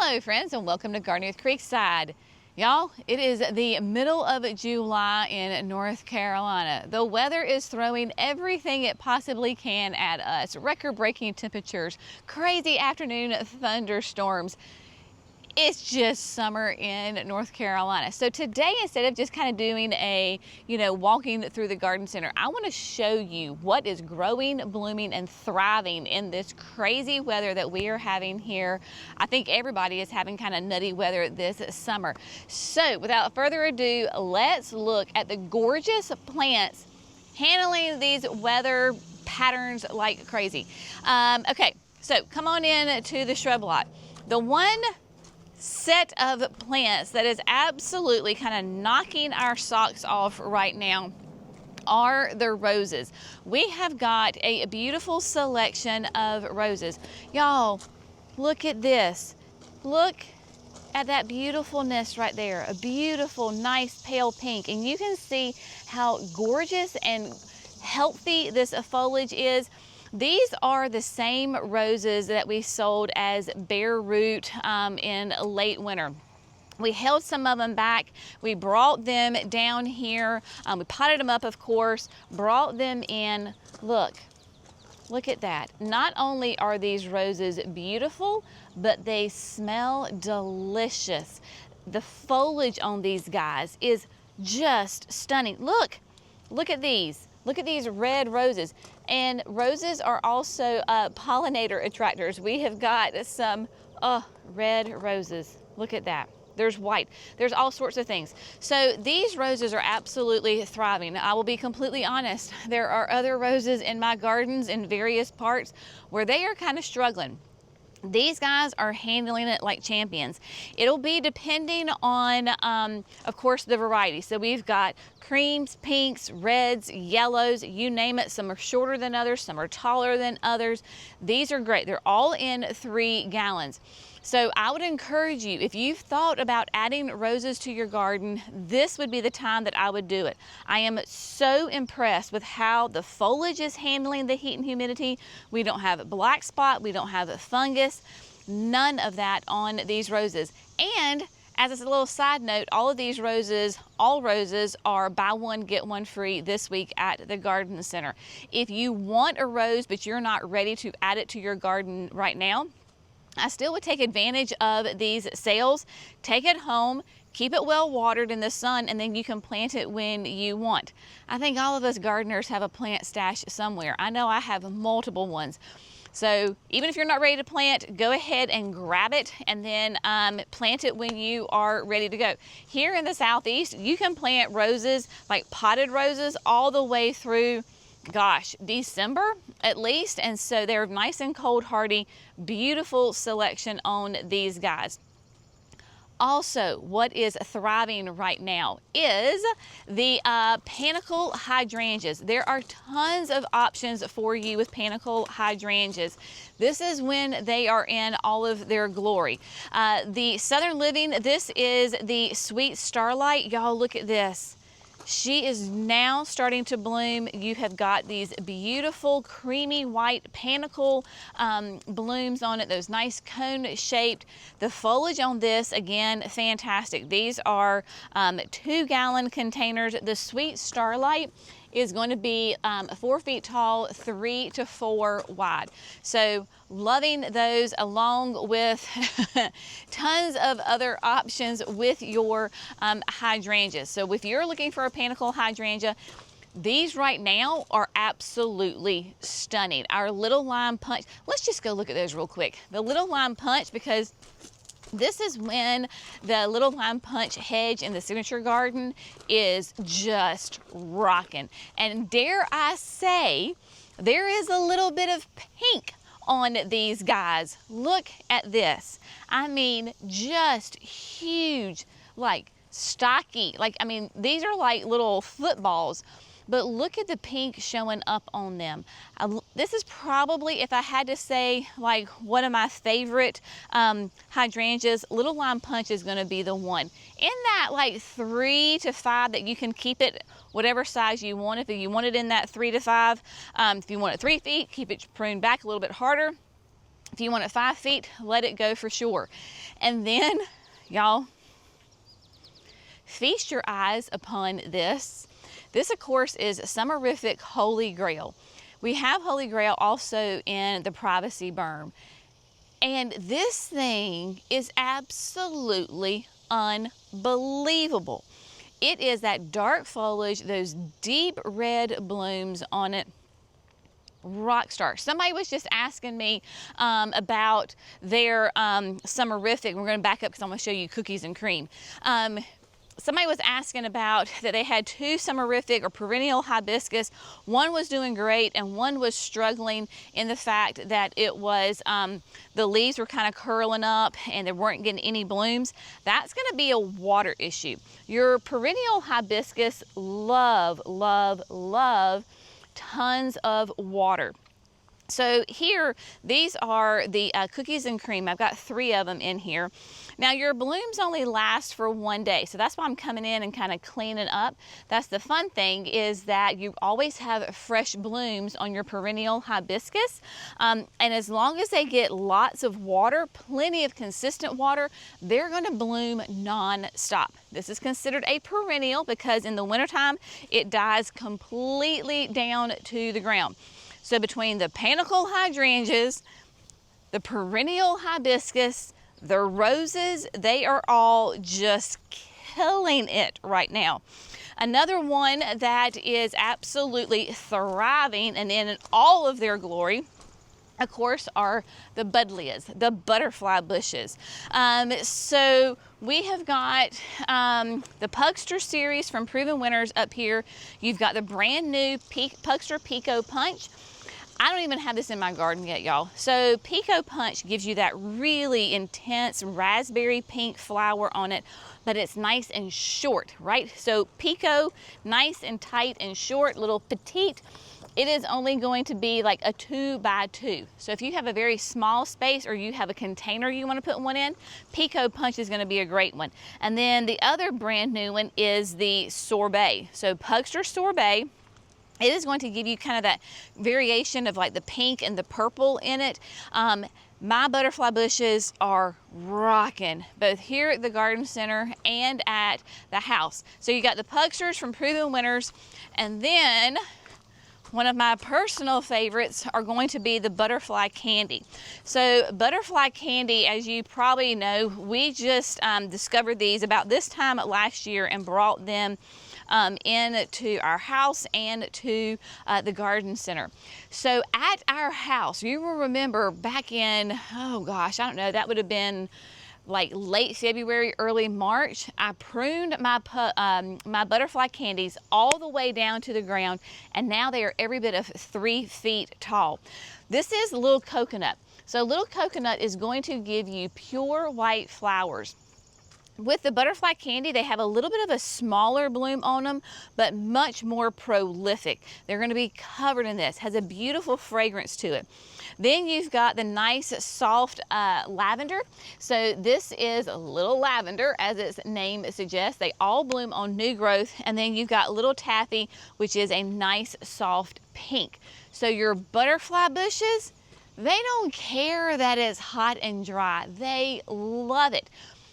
Hello friends, and welcome to Gardening with Creekside. Y'all, it is the middle of July in North Carolina. The weather is throwing everything it possibly can at us. Record-breaking temperatures, crazy afternoon thunderstorms. It's just summer in North Carolina. So today, instead of just kind of doing a, walking through the garden center, I want to show you what is growing, blooming, and thriving in this crazy weather that we are having here. I think everybody is having kind of nutty weather this summer. So without further ado, let's look at the gorgeous plants handling these weather patterns like crazy. Okay, so come on in to the shrub lot. The one set of plants that is absolutely kind of knocking our socks off right now are the roses. We have got a beautiful selection of roses. Y'all, look at this. Look at that beautifulness right there. A beautiful, nice pale pink. And you can see how gorgeous and healthy this foliage is. These are the same roses that we sold as bare root in late winter. We held some of them back. We brought them down here. We potted them up, of course, brought them in. Look at that. Not only are these roses beautiful, but they smell delicious. The foliage on these guys is just stunning. Look at these. Look at these red roses. And roses are also pollinator attractors. We have got some red roses. Look at that. There's white. There's all sorts of things. So these roses are absolutely thriving. I will be completely honest. There are other roses in my gardens in various parts where they are kind of struggling. These guys are handling it like champions. It'll be depending on, of course, the variety. So we've got creams, pinks, reds, yellows, you name it. Some are shorter than others, some are taller than others. These are great. They're all in 3 gallons. So I would encourage you, if you've thought about adding roses to your garden, this would be the time that I would do it. I am so impressed with how the foliage is handling the heat and humidity. We don't have a black spot, we don't have a fungus, none of that on these roses. And as a little side note, all roses are buy one, get one free this week at the garden center. If you want a rose, but you're not ready to add it to your garden right now, I still would take advantage of these sales. Take it home, keep it well watered in the sun, and then you can plant it when you want. I think all of us gardeners have a plant stash somewhere. I know I have multiple ones. So even if you're not ready to plant, go ahead and grab it and then plant it when you are ready to go. Here in the Southeast, you can plant roses, like potted roses, all the way through, gosh, December at least. And so they're nice and cold hardy, beautiful selection on these guys. Also, what is thriving right now is the Panicle Hydrangeas. There are tons of options for you with Panicle Hydrangeas. This is when they are in all of their glory. The Southern Living, this is the Sweet Starlight. Y'all, look at this. She is now starting to bloom. You have got these beautiful creamy white panicle blooms on it, those nice cone shaped. The foliage on this, again, fantastic. These are 2-gallon containers. The Sweet Starlight is going to be 4 feet tall, 3 to 4 wide. So loving those, along with tons of other options with your hydrangeas. So if you're looking for a Panicle hydrangea, these right now are absolutely stunning. Our Little Lime Punch, let's just go look at those real quick. The Little Lime Punch, because this is when the Little Lime Punch hedge in the signature garden is just rocking. And dare I say, there is a little bit of pink on these guys. Look at this. I mean, just huge, like stocky. These are like little footballs. But look at the pink showing up on them. This is probably, if I had to say, like one of my favorite hydrangeas, Little Lime Punch is gonna be the one. In that like 3 to 5 that you can keep it whatever size you want. If you want it in that 3 to 5, if you want it 3 feet, keep it pruned back a little bit harder. If you want it 5 feet, let it go for sure. And then, y'all, feast your eyes upon this. This, of course, is Summerific Holy Grail. We have Holy Grail also in the privacy berm. And this thing is absolutely unbelievable. It is that dark foliage, those deep red blooms on it. Rock star. Somebody was just asking me about their Summerific. We're going to back up because I'm going to show you cookies and cream. Somebody was asking about that they had 2 Summerific or Perennial Hibiscus. One was doing great and one was struggling in the fact that it was, the leaves were kind of curling up and they weren't getting any blooms. That's going to be a water issue. Your Perennial Hibiscus love tons of water. So here, these are the cookies and cream. I've got 3 of them in here. Now your blooms only last for 1 day, so that's why I'm coming in and kind of cleaning up. That's the fun thing, is that you always have fresh blooms on your Perennial Hibiscus. And as long as they get lots of water, plenty of consistent water, they're gonna bloom non-stop. This is considered a perennial because in the wintertime, it dies completely down to the ground. So between the Panicle Hydrangeas, the Perennial Hibiscus, the roses, they are all just killing it right now. Another one that is absolutely thriving and in all of their glory, of course, are the Buddleias, the butterfly bushes. So we have got the Pugster series from Proven Winners up here. You've got the brand new Pugster Pico Punch. I don't even have this in my garden yet, y'all. So Pico Punch gives you that really intense raspberry pink flower on it, but it's nice and short, right? So Pico, nice and tight and short, little petite. It is only going to be like a 2 by 2. So if you have a very small space or you have a container you want to put one in, Pico Punch is going to be a great one. And then the other brand new one is the Sorbet. So Pugster Sorbet. It is going to give you kind of that variation of like the pink and the purple in it. My butterfly bushes are rocking, both here at the garden center and at the house. So you got the Pugsters from Proven Winners, and then one of my personal favorites are going to be the Butterfly Candy. So Butterfly Candy, as you probably know, we just discovered these about this time last year and brought them into our house and to the garden center. So at our house, you will remember back in, oh gosh, I don't know, that would have been like late February, early March, I pruned my butterfly candies all the way down to the ground, and now they are every bit of 3 feet tall. This is Little Coconut. So Little Coconut is going to give you pure white flowers. With the butterfly candy, they have a little bit of a smaller bloom on them, but much more prolific. They're going to be covered in this. Has a beautiful fragrance to it. Then you've got the nice soft lavender. So this is Little Lavender, as its name suggests. They all bloom on new growth. And then you've got Little Taffy, which is a nice soft pink. So your butterfly bushes, they don't care that it's hot and dry. They love it.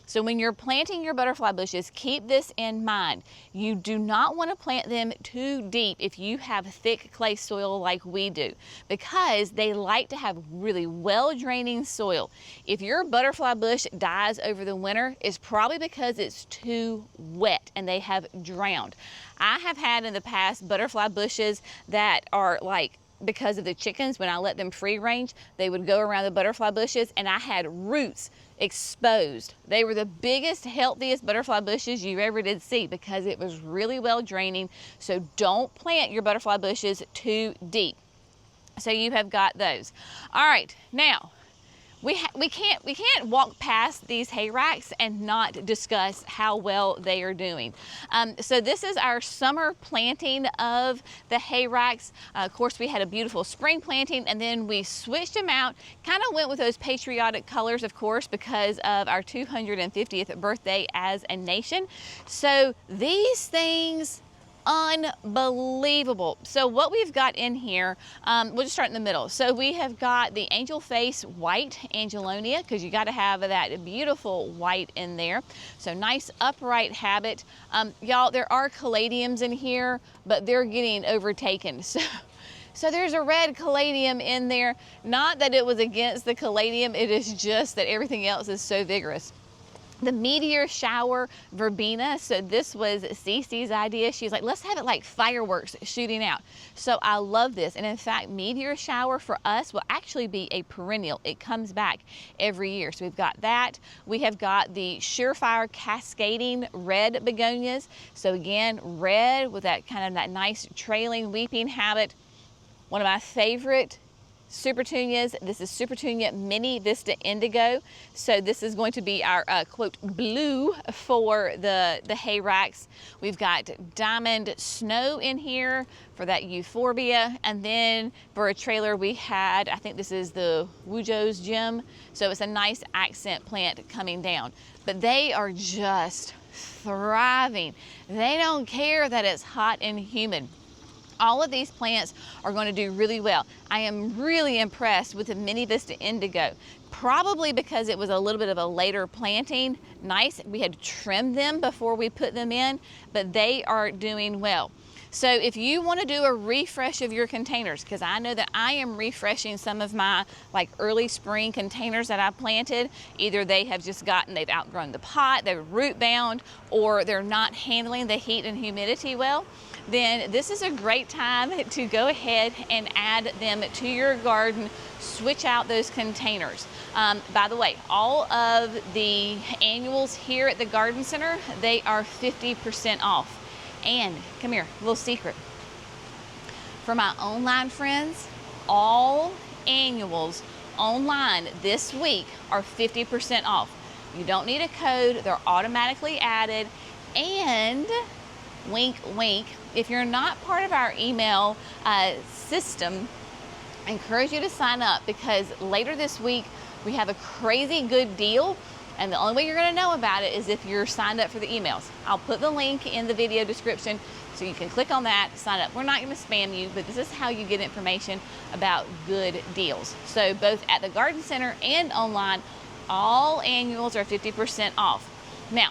So when you're planting your butterfly bushes, keep this in mind. You do not want to plant them too deep if you have thick clay soil like we do, because they like to have really well-draining soil. If your butterfly bush dies over the winter, it's probably because it's too wet and they have drowned. I have had in the past butterfly bushes that are like, because of the chickens, when I let them free range, they would go around the butterfly bushes and I had roots exposed. They were the biggest, healthiest butterfly bushes you ever did see because it was really well draining. So don't plant your butterfly bushes too deep. So you have got those. All right, now we can't walk past these Hayracks and not discuss how well they are doing. So this is our summer planting of the Hayracks. Of course, we had a beautiful spring planting, and then we switched them out. Kind of went with those patriotic colors, of course, because of our 250th birthday as a nation. So these things unbelievable. So what we've got in here, we'll just start in the middle. So we have got the angel face white Angelonia, because you got to have that beautiful white in there. So nice upright habit. Y'all, there are Caladiums in here, but they're getting overtaken. So there's a red Caladium in there. Not that it was against the Caladium, it is just that everything else is so vigorous. The meteor shower verbena, so this was Cece's idea. She's like, let's have it like fireworks shooting out. So I love this, and in fact, meteor shower for us will actually be a perennial. It comes back every year. So we've got that. We have got the surefire cascading red begonias. So again, red with that kind of that nice trailing weeping habit. One of my favorite Supertunias. This is Supertunia Mini Vista Indigo. So this is going to be our quote blue for the Hayracks. We've got Diamond Snow in here for that euphorbia, and then for a trailer we had, I think this is the Wujo's Gem. So it's a nice accent plant coming down, but they are just thriving. They don't care that it's hot and humid. All of these plants are going to do really well. I am really impressed with the Mini Vista Indigo, probably because it was a little bit of a later planting. Nice, we had to trim them before we put them in, but they are doing well. So if you want to do a refresh of your containers, because I know that I am refreshing some of my like early spring containers that I planted, either they have just they've outgrown the pot, they're root bound, or they're not handling the heat and humidity well, then this is a great time to go ahead and add them to your garden. Switch out those containers. By the way, all of the annuals here at the Garden Center, they are 50% off. And come here, a little secret. For my online friends, all annuals online this week are 50% off. You don't need a code, they're automatically added. And wink, wink, if you're not part of our email system, I encourage you to sign up, because later this week we have a crazy good deal, and the only way you're going to know about it is if you're signed up for the emails. I'll put the link in the video description so you can click on that, sign up. We're not going to spam you, but this is how you get information about good deals. So both at the Garden Center and online, all annuals are 50% off. Now,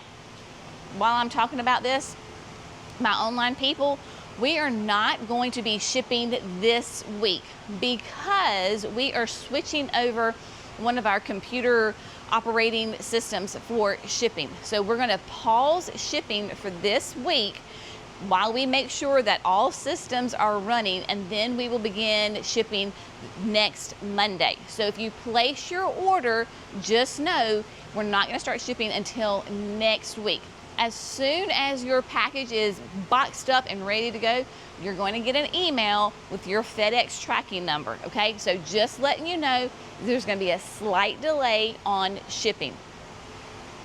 while I'm talking about this, my online people, we are not going to be shipping this week because we are switching over one of our computer operating systems for shipping. So we're going to pause shipping for this week while we make sure that all systems are running, and then we will begin shipping next Monday. So if you place your order, just know we're not going to start shipping until next week. As soon as your package is boxed up and ready to go, you're going to get an email with your FedEx tracking number, okay? So just letting you know, there's going to be a slight delay on shipping.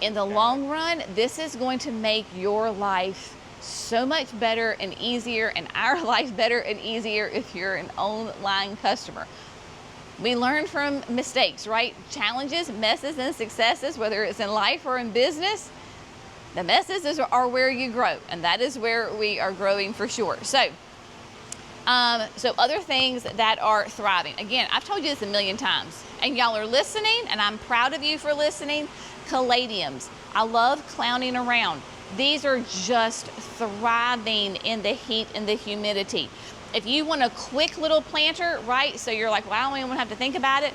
In the long run, this is going to make your life so much better and easier, and our life better and easier if you're an online customer. We learn from mistakes, right? Challenges, messes, and successes, whether it's in life or in business. The messes are where you grow, and that is where we are growing for sure. So other things that are thriving. Again, I've told you this a million times, and y'all are listening, and I'm proud of you for listening. Caladiums. I love clowning around. These are just thriving in the heat and the humidity. If you want a quick little planter, right, so you're like, well, I don't even have to think about it,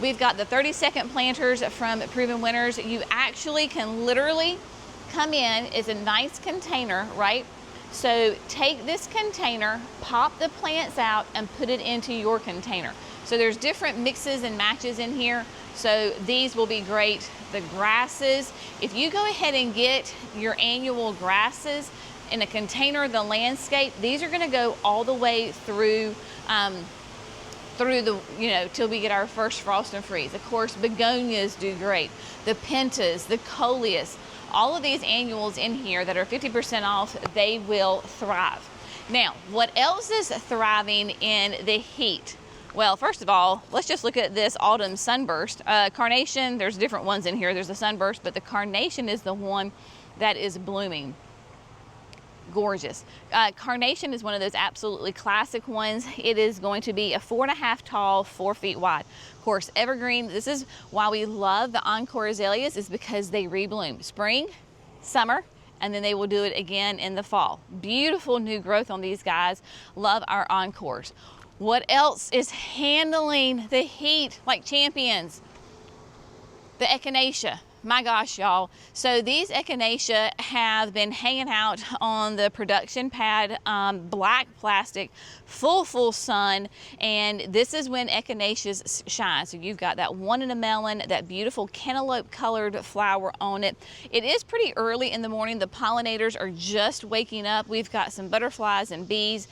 we've got the 30-second planters from Proven Winners. You actually can literally come in, is a nice container, right? So take this container, pop the plants out, and put it into your container. So there's different mixes and matches in here. So these will be great. The grasses, if you go ahead and get your annual grasses in a container, the landscape, these are gonna go all the way through the, till we get our first frost and freeze. Of course, begonias do great. The pentas, the coleus, all of these annuals in here that are 50% off, they will thrive. Now, what else is thriving in the heat? Well, first of all, let's just look at this autumn sunburst. Carnation, there's different ones in here. There's a sunburst, but the carnation is the one that is blooming. gorgeous. Carnation is one of those absolutely classic ones. It is going to be a 4.5 tall, 4 feet wide. Of course, evergreen. This is why we love the encore azaleas, is because they rebloom spring, summer, and then they will do it again in the fall. Beautiful new growth on these guys. Love our encores. What else is handling the heat like champions? The echinacea. My gosh, y'all. So these echinacea have been hanging out on the production pad, black plastic, full sun, and this is when echinaceas shine. So you've got that one in a melon, that beautiful cantaloupe colored flower on it. It is pretty early in the morning. The pollinators are just waking up. We've got some butterflies and bees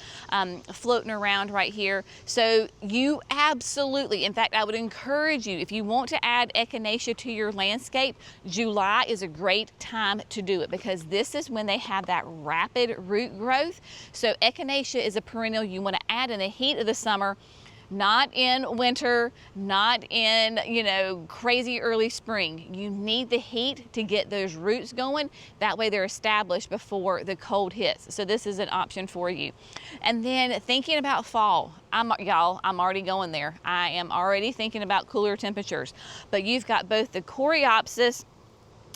floating around right here. So you absolutely, in fact, I would encourage you, if you want to add echinacea to your landscape, July is a great time to do it, because this is when they have that rapid root growth. So echinacea is a perennial you want to add in the heat of the summer, not in winter, not in, you know, crazy early spring. You need the heat to get those roots going. That way they're established before the cold hits. So this is an option for you. And then thinking about fall, y'all, I'm already going there. I am already thinking about cooler temperatures. But you've got both the coreopsis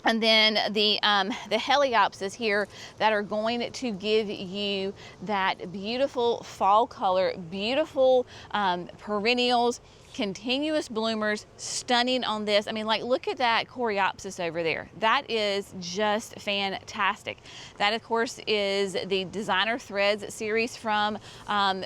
and then the Heliopsis here that are going to give you that beautiful fall color, beautiful perennials, continuous bloomers, stunning on this. I mean, like, look at that coreopsis over there. That is just fantastic. That, of course, is the Designer Threads series from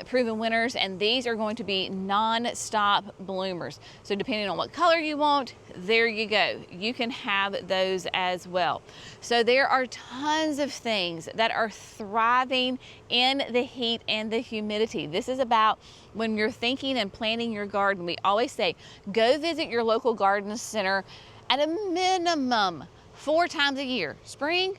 Proven Winners, and these are going to be non-stop bloomers. So depending on what color you want, there you go. You can have those as well. So there are tons of things that are thriving in the heat and the humidity. This is about when you're thinking and planning your garden. We always say, go visit your local garden center at a minimum 4 times a year, spring,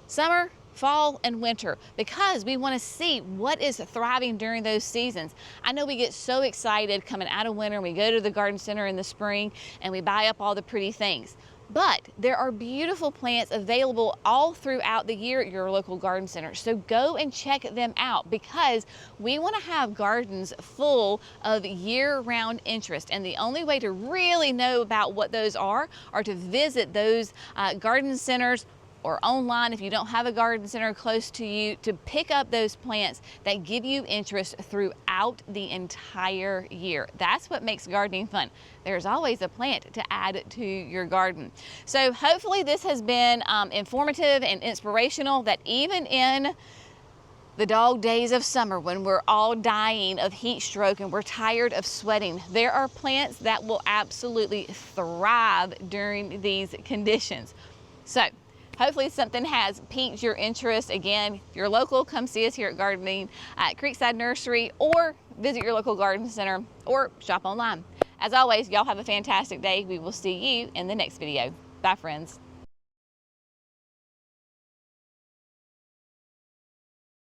summer, fall, and winter, because we want to see what is thriving during those seasons. I know we get so excited coming out of winter, and we go to the garden center in the spring and we buy up all the pretty things. But there are beautiful plants available all throughout the year at your local garden center. So go and check them out, because we want to have gardens full of year-round interest. And the only way to really know about what those are to visit those garden centers, or online if you don't have a garden center close to you, to pick up those plants that give you interest throughout the entire year. That's what makes gardening fun. There's always a plant to add to your garden. So hopefully this has been informative and inspirational, that even in the dog days of summer, when we're all dying of heat stroke and we're tired of sweating, there are plants that will absolutely thrive during these conditions. So hopefully something has piqued your interest. Again, if you're local, come see us here at Gardening at Creekside Nursery, or visit your local garden center, or shop online. As always, y'all have a fantastic day. We will see you in the next video. Bye, friends.